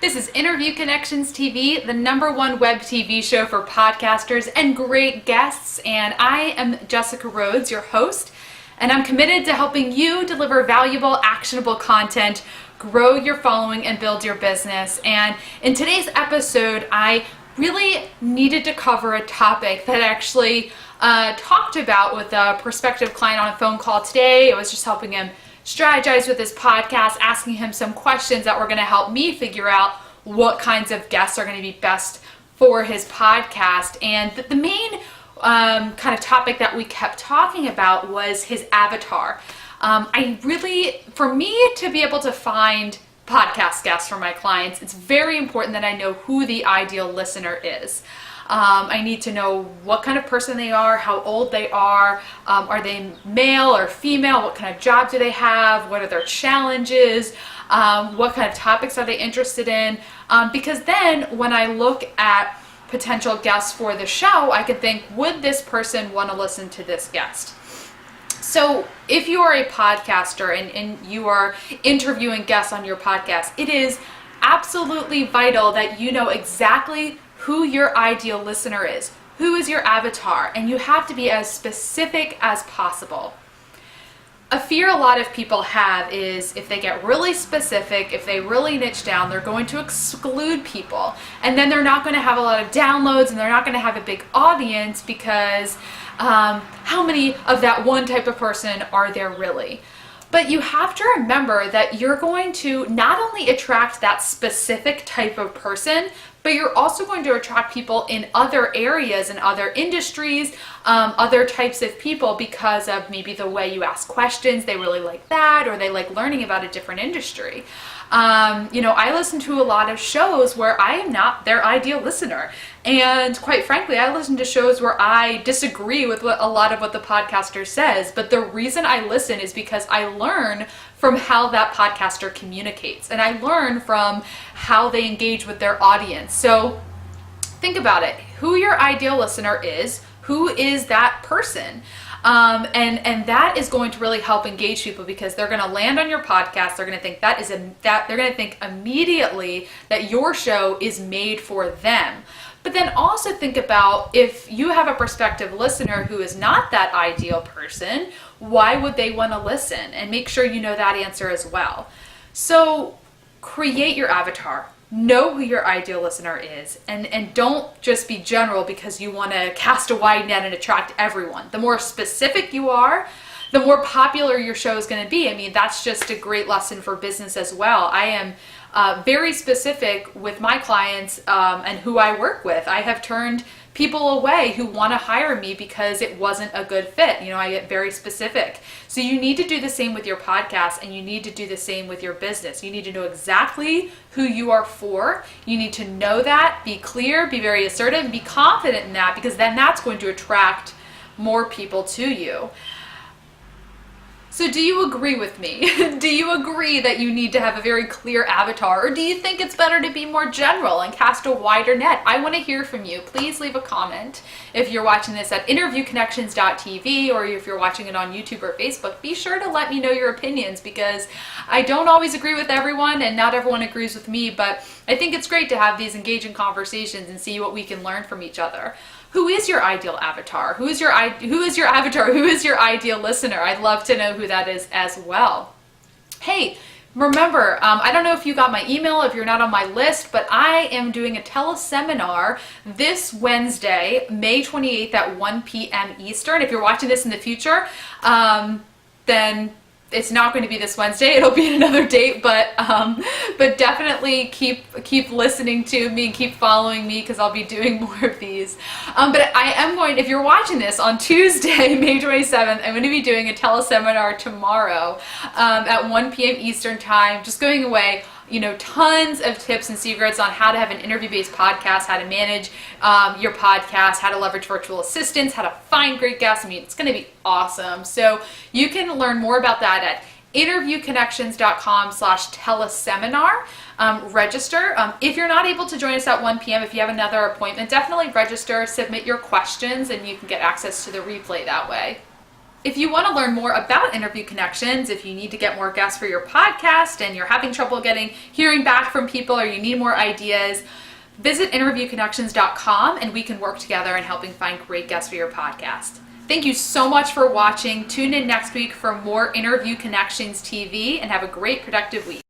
This is Interview Connections TV, the #1 web TV show for podcasters and great guests. And I am Jessica Rhodes, your host, and I'm committed to helping you deliver valuable, actionable content, grow your following, and build your business. And in today's episode, I really needed to cover a topic that I actually talked about with a prospective client on a phone call today. I was just helping him strategize with his podcast, asking him some questions that were going to help me figure out what kinds of guests are going to be best for his podcast. And the main kind of topic that we kept talking about was his avatar. For me to be able to find podcast guests for my clients, it's very important that I know who the ideal listener is. I need to know what kind of person they are, how old they are they male or female, what kind of job do they have, what are their challenges, what kind of topics are they interested in, because then when I look at potential guests for the show, I can think, would this person want to listen to this guest? So if you are a podcaster and you are interviewing guests on your podcast, it is absolutely vital that you know exactly who your ideal listener is, who is your avatar, and you have to be as specific as possible. A fear a lot of people have is if they get really specific, if they really niche down, they're going to exclude people, and then they're not going to have a lot of downloads and they're not going to have a big audience because how many of that one type of person are there really? But you have to remember that you're going to not only attract that specific type of person, but you're also going to attract people in other areas and other industries, other types of people because of maybe the way you ask questions. They really like that, or they like learning about a different industry. I listen to a lot of shows where I am not their ideal listener. And quite frankly, I listen to shows where I disagree with a lot of what the podcaster says. But the reason I listen is because I learn from how that podcaster communicates. And I learn from how they engage with their audience. So think about it. Who your ideal listener is, who is that person? And that is going to really help engage people because they're going to land on your podcast. They're going to think they're going to think immediately that your show is made for them. But then also think about if you have a prospective listener who is not that ideal person, why would they want to listen? And make sure you know that answer as well. So create your avatar. Know who your ideal listener is, and don't just be general because you want to cast a wide net and attract everyone. The more specific you are, the more popular your show is going to be. I mean, that's just a great lesson for business as well. I am very specific with my clients and who I work with. I have turned people away who want to hire me because it wasn't a good fit. I get very specific. So you need to do the same with your podcast, and you need to do the same with your business. You need to know exactly who you are for. You need to know that, be clear, be very assertive, and be confident in that, because then that's going to attract more people to you. So do you agree with me? Do you agree that you need to have a very clear avatar, or do you think it's better to be more general and cast a wider net? I want to hear from you. Please leave a comment. If you're watching this at interviewconnections.tv, or if you're watching it on YouTube or Facebook, be sure to let me know your opinions, because I don't always agree with everyone and not everyone agrees with me, but I think it's great to have these engaging conversations and see what we can learn from each other. Who is your ideal avatar? Who is your avatar? Who is your ideal listener? I'd love to know who that is as well. Hey, remember, I don't know if you got my email, if you're not on my list, but I am doing a teleseminar this Wednesday, May 28th at 1 p.m. Eastern. If you're watching this in the future, then it's not going to be this Wednesday. It'll be another date, but definitely keep listening to me and keep following me, because I'll be doing more of these. But I am going, if you're watching this on Tuesday, May 27th, I'm going to be doing a teleseminar tomorrow at 1 p.m. Eastern time, just going away tons of tips and secrets on how to have an interview-based podcast, how to manage your podcast, how to leverage virtual assistants, how to find great guests. I mean, it's going to be awesome. So you can learn more about that at interviewconnections.com/teleseminar. Register. If you're not able to join us at 1 p.m., if you have another appointment, definitely register, submit your questions, and you can get access to the replay that way. If you want to learn more about Interview Connections, if you need to get more guests for your podcast and you're having trouble hearing back from people, or you need more ideas, visit interviewconnections.com and we can work together in helping find great guests for your podcast. Thank you so much for watching. Tune in next week for more Interview Connections TV and have a great productive week.